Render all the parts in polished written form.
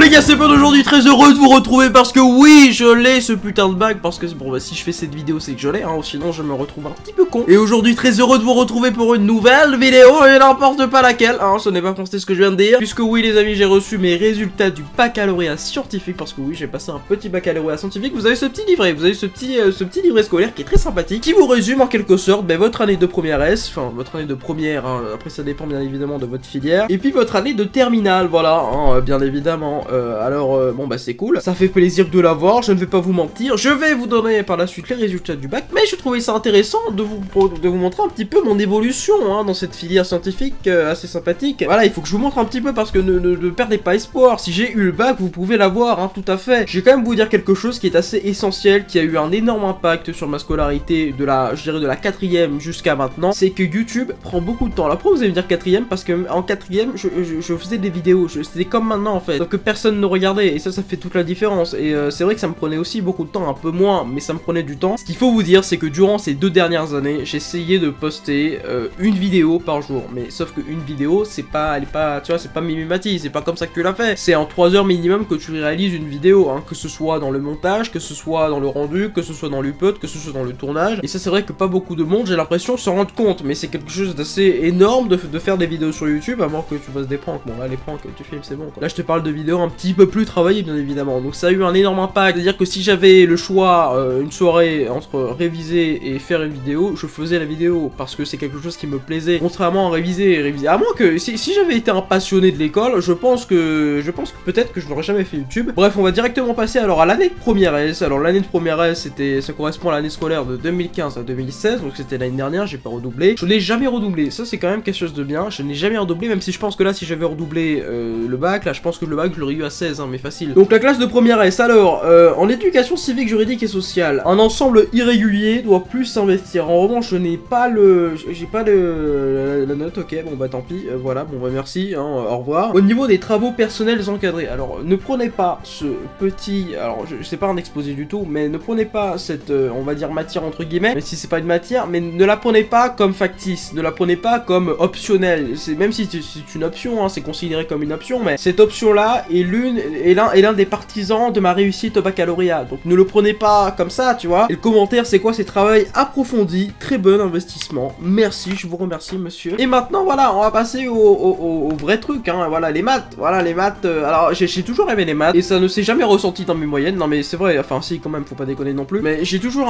les gars, c'est pas d'aujourd'hui, très heureux de vous retrouver parce que oui, je l'ai ce putain de bac, parce que bon bah si je fais cette vidéo c'est que je l'ai, hein, sinon je me retrouve un petit peu con. Et aujourd'hui très heureux de vous retrouver pour une nouvelle vidéo, et n'importe pas laquelle, hein, ce n'est pas pensé ce que je viens de dire, puisque oui les amis, j'ai reçu mes résultats du baccalauréat scientifique, parce que oui j'ai passé un petit baccalauréat scientifique. Vous avez ce petit livret, vous avez ce petit livret scolaire qui est très sympathique, qui vous résume en quelque sorte votre année de première S, enfin votre année de première, hein, après ça dépend bien évidemment de votre filière, et puis votre année de terminale, voilà, hein, bien évidemment. Alors bon bah c'est cool, ça fait plaisir de l'avoir, je ne vais pas vous mentir, je vais vous donner par la suite les résultats du bac, mais je trouvais ça intéressant de vous montrer un petit peu mon évolution hein, dans cette filière scientifique assez sympathique. Voilà, il faut que je vous montre un petit peu parce que ne perdez pas espoir, si j'ai eu le bac vous pouvez l'avoir, hein, tout à fait. Je vais quand même vous dire quelque chose qui est assez essentiel, qui a eu un énorme impact sur ma scolarité de la, je dirais de la 4ème jusqu'à maintenant, c'est que YouTube prend beaucoup de temps. Alors pourquoi vous allez me dire 4ème? Parce que en 4ème je faisais des vidéos, c'était comme maintenant en fait, donc que personne ne regardait, et ça fait toute la différence. Et c'est vrai que ça me prenait aussi beaucoup de temps, un peu moins, mais ça me prenait du temps. Ce qu'il faut vous dire, c'est que durant ces 2 dernières années, j'ai essayé de poster une vidéo par jour, mais sauf que une vidéo, c'est pas, elle est pas, tu vois, c'est pas mimimati, c'est pas comme ça que tu l'as fait. C'est en 3 heures minimum que tu réalises une vidéo, hein, que ce soit dans le montage, que ce soit dans le rendu, que ce soit dans l'upload, que ce soit dans le tournage. Et ça, c'est vrai que pas beaucoup de monde, j'ai l'impression, s'en rendre compte, mais c'est quelque chose d'assez énorme de faire des vidéos sur YouTube, à moins que tu fasses des pranks. Bon là, les pranks, tu filmes, c'est bon quoi. Là, je te parle de vidéos un petit peu plus travaillées, bien évidemment. Donc ça a eu un énorme impact, c'est-à-dire que si j'avais le choix une soirée entre réviser et faire une vidéo, je faisais la vidéo parce que c'est quelque chose qui me plaisait, contrairement à réviser. À moins que si j'avais été un passionné de l'école, je pense que peut-être que je n'aurais jamais fait YouTube. Bref, on va directement passer alors à l'année de première S. Alors l'année de première S, ça correspond à l'année scolaire de 2015 à 2016, donc c'était l'année dernière, j'ai pas redoublé. Je n'ai jamais redoublé, ça c'est quand même quelque chose de bien. Je n'ai jamais redoublé, même si je pense que là, si j'avais redoublé le bac, là je pense que le bac je l'aurais eu à 16, hein, mais facile. Donc la classe de première S, alors en éducation civique, juridique et sociale, un ensemble irrégulier doit plus s'investir. En revanche, je n'ai pas la note, ok, bon bah tant pis, voilà, bon bah merci, hein, au revoir. Au niveau des travaux personnels encadrés, alors ne prenez pas ce petit, alors c'est pas un exposé du tout, mais ne prenez pas cette, on va dire matière entre guillemets, même si c'est pas une matière, mais ne la prenez pas comme factice, ne la prenez pas comme optionnelle, même si c'est une option, hein, c'est considéré comme une option, mais cette option-là est l'un des partisans de ma réussite au baccalauréat, donc ne le prenez pas comme ça, tu vois. Et le commentaire, c'est quoi? C'est travail approfondi, très bon investissement, merci, je vous remercie monsieur. Et maintenant, voilà, on va passer au vrai truc, hein, voilà, les maths, alors j'ai toujours aimé les maths, et ça ne s'est jamais ressenti dans mes moyennes, non mais c'est vrai, enfin si, quand même, faut pas déconner non plus, mais j'ai toujours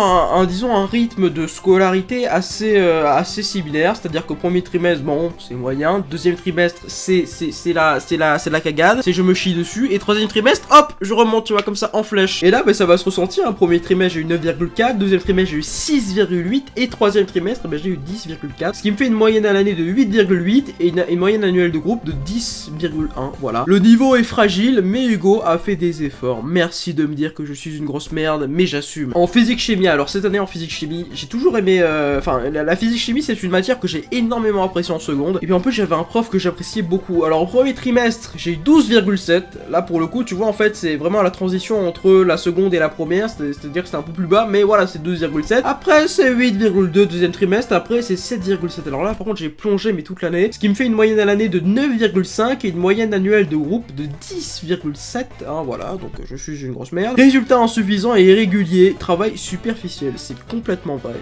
disons, un rythme de scolarité assez similaire, c'est-à-dire qu'au premier trimestre, bon, c'est moyen, deuxième trimestre, c'est la cagade, c'est je me chie dessus, et troisième trimestre, hop, je remonte, tu vois, comme ça, en flèche. Et là, bah, ça va se ressentir, hein. Premier trimestre, j'ai eu 9,4, deuxième trimestre, j'ai eu 6,8, et troisième trimestre, bah, j'ai eu 10,4, ce qui me fait une moyenne à l'année de 8,8, et une moyenne annuelle de groupe de 10,1, voilà. Le niveau est fragile, mais Hugo a fait des efforts. Merci de me dire que je suis une grosse merde, mais j'assume. En physique-chimie, alors cette année en physique-chimie, j'ai toujours aimé, enfin, la physique-chimie, c'est une matière que j'ai énormément appréciée en seconde, et puis en plus, j'avais un prof que j'appréciais beaucoup. Alors, au premier trimestre, j'ai eu 12,7, là, pour le coup, tu vois, en fait, c'est vraiment la transition entre la seconde et la première, c'est-à-dire que c'est un peu plus bas, mais voilà, c'est 12,7. Après, c'est 8,2 deuxième trimestre, après, c'est 7,7. Alors là, par contre, j'ai plongé, mais toute l'année, ce qui me fait une moyenne à l'année de 9,5 et une moyenne annuelle de groupe de 10,7, hein, voilà, donc je suis une grosse merde. Résultat insuffisant et irrégulier, travail superficiel, c'est complètement vrai,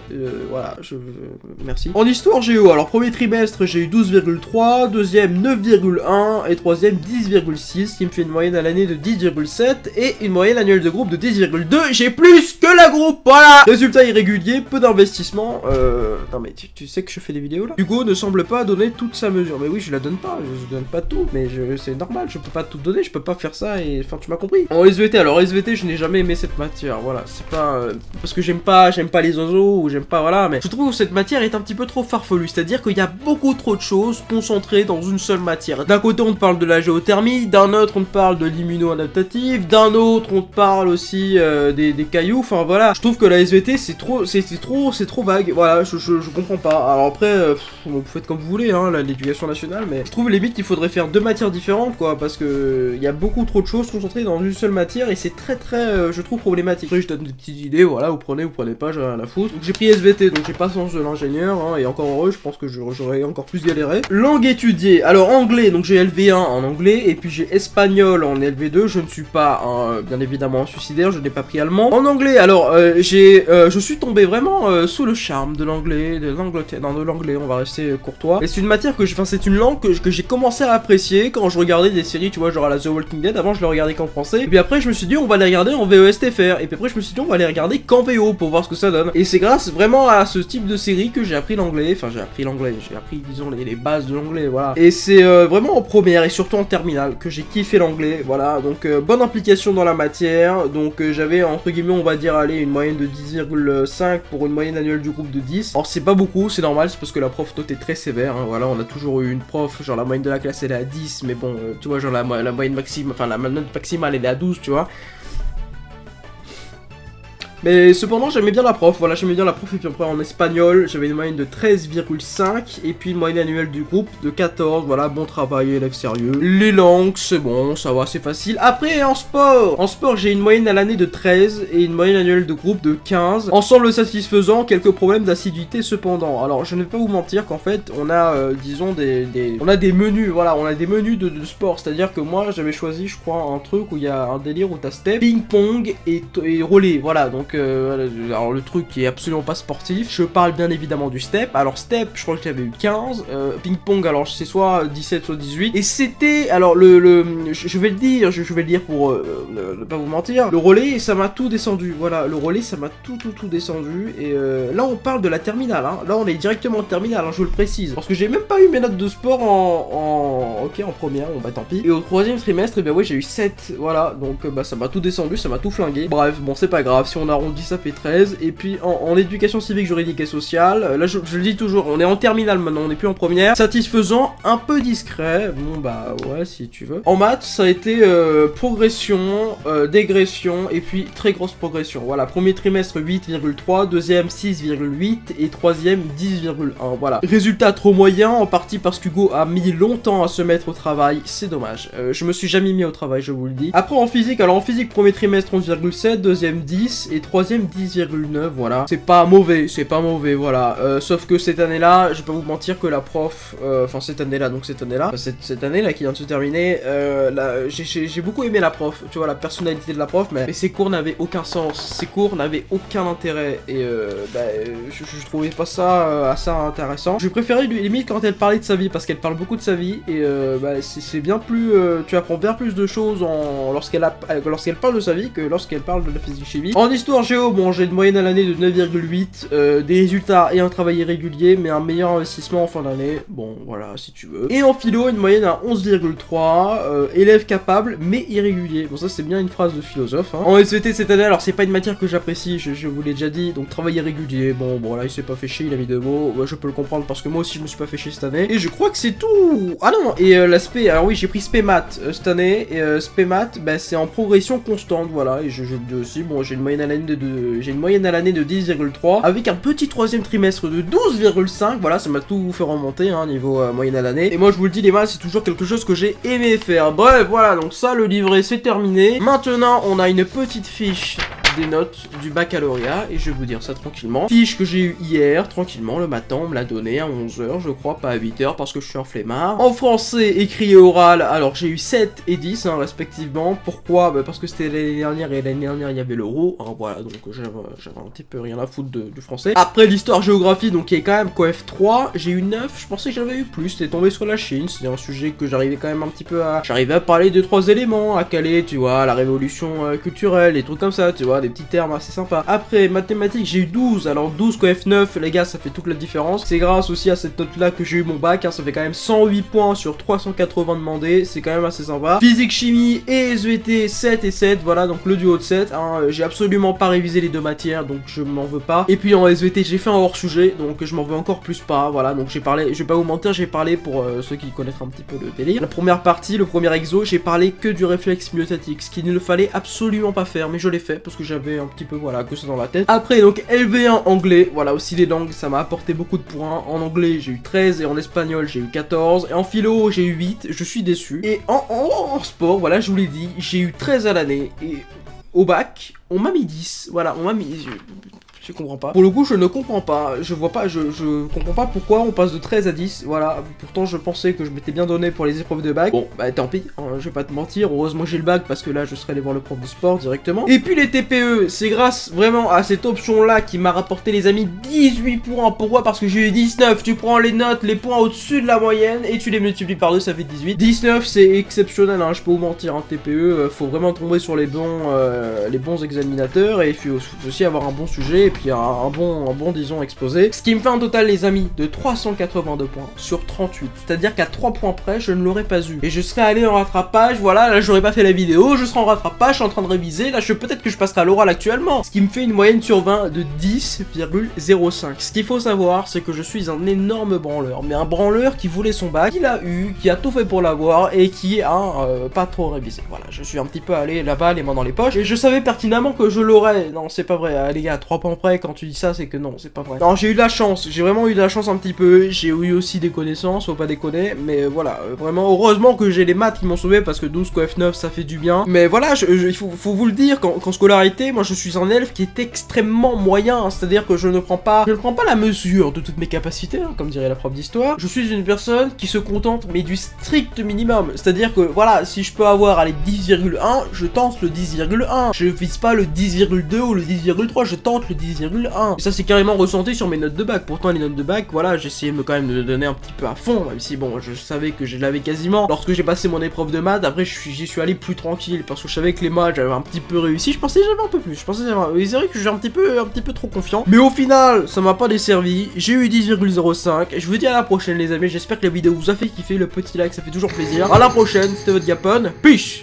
voilà, merci. En histoire géo, alors premier trimestre, j'ai eu 12,3, deuxième 9,1 et troisième 10,6, ce qui me fait une moyenne à l'année de 10,7 et une moyenne annuelle de groupe de 10,2, j'ai plus que la groupe, voilà. Résultat irrégulier, peu d'investissement, non mais tu sais que je fais des vidéos là. Hugo ne semble pas donner toute sa mesure, mais oui, je la donne pas, je donne pas tout, mais c'est normal, je peux pas tout donner, je peux pas faire ça, et enfin tu m'as compris. En SVT, alors SVT, je n'ai jamais aimé cette matière, voilà, c'est pas parce que j'aime pas les oiseaux, ou j'aime pas, voilà, mais je trouve que cette matière est un petit peu trop farfelue, c'est-à-dire qu'il y a beaucoup trop de choses concentrées dans une seule matière. D'un côté, on te parle de la géothermie, d'un autre, on te parle de l'immuno-adaptatif, d'un autre, on te parle aussi des cailloux, enfin voilà, je trouve que la SVT, c'est trop vague, voilà, je comprends pas. Alors après, vous faites comme vous voulez, hein, l'éducation nationale, mais je trouve limite qu'il faudrait faire 2 matières différentes, quoi, parce que il y a beaucoup trop de choses concentrées dans une seule matière, et c'est très, je trouve problématique. Après, je donne des petites idées, voilà, vous prenez pas, j'ai rien à foutre. Donc j'ai pris SVT, donc j'ai pas sens de l'ingénieur, hein, et encore heureux, je pense que j'aurais encore plus galéré. Langue étudiée, alors anglais, donc j'ai LV1 en anglais, et puis j'ai espagnol espagnol en LV2, je ne suis pas, bien évidemment, un suicidaire, je n'ai pas pris allemand. En anglais, alors, je suis tombé vraiment sous le charme de l'anglais, de l'anglais, on va rester courtois. Et c'est une matière c'est une langue que j'ai commencé à apprécier quand je regardais des séries, tu vois, genre à la The Walking Dead. Avant, je le regardais qu'en français. Et puis après, je me suis dit, on va les regarder en VOSTFR. Et puis après, je me suis dit, on va les regarder qu'en VO pour voir ce que ça donne. Et c'est grâce vraiment à ce type de série que j'ai appris l'anglais. Enfin, j'ai appris, disons, les bases de l'anglais, voilà. Et c'est vraiment en première et surtout en terminale que j'ai kiffé l'anglais, voilà. Donc, bonne implication dans la matière. Donc, j'avais, entre guillemets, on va dire, allez, une moyenne de 10,5 pour une moyenne annuelle du groupe de 10. Alors, c'est pas beaucoup, c'est normal, c'est parce que la prof notait très sévère, hein, voilà. On a toujours eu une prof, genre la moyenne de la classe elle est à 10, mais bon, tu vois, genre la moyenne maximale, enfin la note maximale elle est à 12, tu vois. Mais cependant j'aimais bien la prof, voilà, j'aimais bien la prof. Et puis après en espagnol j'avais une moyenne de 13,5 et puis une moyenne annuelle du groupe de 14, voilà, bon travail, élève sérieux. Les langues c'est bon, ça va, c'est facile. Après en sport j'ai une moyenne à l'année de 13 et une moyenne annuelle de groupe de 15. Ensemble satisfaisant, quelques problèmes d'assiduité cependant. Alors je ne vais pas vous mentir qu'en fait on a, disons, on a des menus, voilà, on a des menus de sport. C'est-à-dire que moi j'avais choisi, je crois, un truc où il y a un délire où t'as step, ping-pong et relais, voilà. Donc alors le truc qui est absolument pas sportif, je parle bien évidemment du step. Alors step, je crois que j'avais eu 15, ping-pong, alors c'est soit 17 soit 18, et c'était, alors je vais le dire pour ne pas vous mentir, le relais ça m'a tout descendu, voilà, le relais ça m'a tout descendu. Et là on parle de la terminale, hein. Là on est directement en terminale, hein, je vous le précise, parce que j'ai même pas eu mes notes de sport en première, bon bah tant pis. Et au troisième trimestre, et ben ouais, j'ai eu 7, voilà, donc bah ça m'a tout descendu, ça m'a tout flingué. Bref, bon c'est pas grave, si on arrondit ça fait 13. Et puis en éducation civique, juridique et sociale, là je le dis toujours, on est en terminale maintenant, on n'est plus en première. Satisfaisant, un peu discret, bon bah ouais si tu veux. En maths ça a été progression, dégression et puis très grosse progression. Voilà, premier trimestre 8,3, deuxième 6,8 et troisième 10,1, voilà. Résultat trop moyen, en partie parce qu'Hugo a mis longtemps à se mettre au travail, c'est dommage. Je me suis jamais mis au travail, je vous le dis. Après en physique, alors en physique premier trimestre 11,7, deuxième 10 et troisième 10,9, voilà. C'est pas mauvais, voilà. Sauf que cette année-là, je vais pas vous mentir que la prof, enfin cette année-là qui vient de se terminer, j'ai beaucoup aimé la prof, tu vois, la personnalité de la prof, mais ses cours n'avaient aucun sens, ses cours n'avaient aucun intérêt, et je trouvais pas ça assez intéressant. Je préférais limite quand elle parlait de sa vie, parce qu'elle parle beaucoup de sa vie, et c'est bien plus, tu apprends bien plus de choses lorsqu'elle parle de sa vie que lorsqu'elle parle de la physique chimie. En histoire géo, bon, j'ai une moyenne à l'année de 9,8, des résultats et un travail irrégulier, mais un meilleur investissement en fin d'année, bon, voilà, si tu veux. Et en philo, une moyenne à 11,3, élève capable, mais irrégulier. Bon, ça, c'est bien une phrase de philosophe, hein. En SVT cette année, alors, c'est pas une matière que j'apprécie, je vous l'ai déjà dit, donc travail irrégulier, bon, là, il s'est pas fait chier, il a mis 2 mots, ouais, je peux le comprendre, parce que moi aussi, je me suis pas fait chier cette année. Et je crois que c'est tout. Ah non, et l'aspect, alors oui, j'ai pris Spémat cette année, et Spémat, bah, c'est en progression constante, voilà, et je le dis aussi, bon, j'ai une moyenne à l'année de 10,3 avec un petit troisième trimestre de 12,5, voilà, ça m'a tout fait remonter, hein, niveau moyenne à l'année. Et moi je vous le dis, les maths c'est toujours quelque chose que j'ai aimé faire. Bref, voilà, donc ça, le livret c'est terminé. Maintenant on a une petite fiche des notes du baccalauréat, et je vais vous dire ça tranquillement. Fiche que j'ai eu hier, tranquillement, le matin, on me l'a donné à 11h, je crois, pas à 8h, parce que je suis un flemmard. En français, écrit et oral, alors j'ai eu 7 et 10, hein, respectivement. Pourquoi? Bah, parce que c'était l'année dernière, et l'année dernière, il y avait l'euro, hein, voilà, donc j'avais un petit peu rien à foutre du français. Après, l'histoire-géographie, donc qui est quand même coef 3, j'ai eu 9, je pensais que j'avais eu plus, c'était tombé sur la Chine, c'est un sujet que j'arrivais quand même un petit peu à... J'arrivais à parler de 3 éléments, à caler, tu vois, la révolution culturelle, des trucs comme ça, tu vois, des petits termes assez sympas. Après, mathématiques, j'ai eu 12. Alors 12 coef 9, les gars, ça fait toute la différence. C'est grâce aussi à cette note-là que j'ai eu mon bac, hein. Ça fait quand même 108 points sur 380 demandés. C'est quand même assez sympa. Physique, chimie et SVT, 7 et 7. Voilà, donc le duo de 7. Hein. J'ai absolument pas révisé les deux matières, donc je m'en veux pas. Et puis en SVT, j'ai fait un hors-sujet, donc je m'en veux encore plus pas. Voilà, donc j'ai parlé, je vais pas vous mentir, j'ai parlé pour ceux qui connaissent un petit peu le délire. La première partie, le premier exo, j'ai parlé que du réflexe myotatique, ce qu'il ne fallait absolument pas faire, mais je l'ai fait parce que j'avais un petit peu, voilà, que ça dans la tête. Après, donc, LV1 anglais, voilà, aussi les langues, ça m'a apporté beaucoup de points. En anglais, j'ai eu 13, et en espagnol, j'ai eu 14, et en philo, j'ai eu 8, je suis déçu. Et en sport, voilà, je vous l'ai dit, j'ai eu 13 à l'année, et au bac, on m'a mis 10, voilà, on m'a mis... Je comprends pas. Pour le coup, je ne comprends pas. Je vois pas, je comprends pas pourquoi on passe de 13 à 10. Voilà. Pourtant, je pensais que je m'étais bien donné pour les épreuves de bac. Bon, bah tant pis, hein, je vais pas te mentir. Heureusement, j'ai le bac parce que là, je serais allé voir le prof de sport directement. Et puis les TPE, c'est grâce vraiment à cette option-là qui m'a rapporté, les amis, 18 points. Pourquoi? Parce que j'ai eu 19. Tu prends les notes, les points au-dessus de la moyenne et tu les multiplies par 2, ça fait 18. 19, c'est exceptionnel, hein, je peux vous mentir, hein, TPE, faut vraiment tomber sur les bons examinateurs et il faut aussi avoir un bon sujet et puis un bon disons exposé. Ce qui me fait un total, les amis, de 382 points sur 38. C'est-à-dire qu'à 3 points près, je ne l'aurais pas eu. Et je serais allé en rattrapage, voilà, là j'aurais pas fait la vidéo, je serais en rattrapage, je suis en train de réviser, là peut-être que je passerai à l'oral actuellement. Ce qui me fait une moyenne sur 20 de 10,05. Ce qu'il faut savoir, c'est que je suis un énorme branleur, mais un branleur qui voulait son bac, qui l'a eu, qui a tout fait pour l'avoir et qui a pas trop révisé. Voilà, je suis un petit peu allé là-bas, les mains dans les poches, et je savais pertinemment que je l'aurais. Non, c'est pas vrai, les gars, 3 points près, quand tu dis ça, c'est que non, c'est pas vrai. Non, j'ai eu de la chance, j'ai vraiment eu de la chance un petit peu, j'ai eu aussi des connaissances, faut pas déconner, mais voilà, vraiment, heureusement que j'ai les maths qui m'ont sauvé, parce que 12 co F9, ça fait du bien. Mais voilà, il faut vous le dire, qu'en scolarité, moi je suis un elfe qui est extrêmement moyen, c'est-à-dire que je ne prends pas la mesure de toutes mes capacités, hein, comme dirait la prof d'histoire. Je suis une personne qui se contente, mais du strict minimum, c'est-à-dire que, voilà, si je peux avoir, allez, 10,1, je tente le 10,1, je vise pas le 10,2 ou le 10,3, je tente le 10,1. Et ça c'est carrément ressenti sur mes notes de bac. Pourtant les notes de bac, voilà, j'ai essayé quand même de le donner un petit peu à fond, même si bon, je savais que je l'avais quasiment. Lorsque j'ai passé mon épreuve de maths, après j'y suis allé plus tranquille, parce que je savais que les maths, j'avais un petit peu réussi, je pensais que j'avais un peu plus, c'est vrai que j'ai un petit peu trop confiant. Mais au final, ça m'a pas desservi, j'ai eu 10,05, et je vous dis à la prochaine les amis, j'espère que la vidéo vous a fait kiffer, le petit like, ça fait toujours plaisir. À la prochaine, c'était votre Gapon, peace.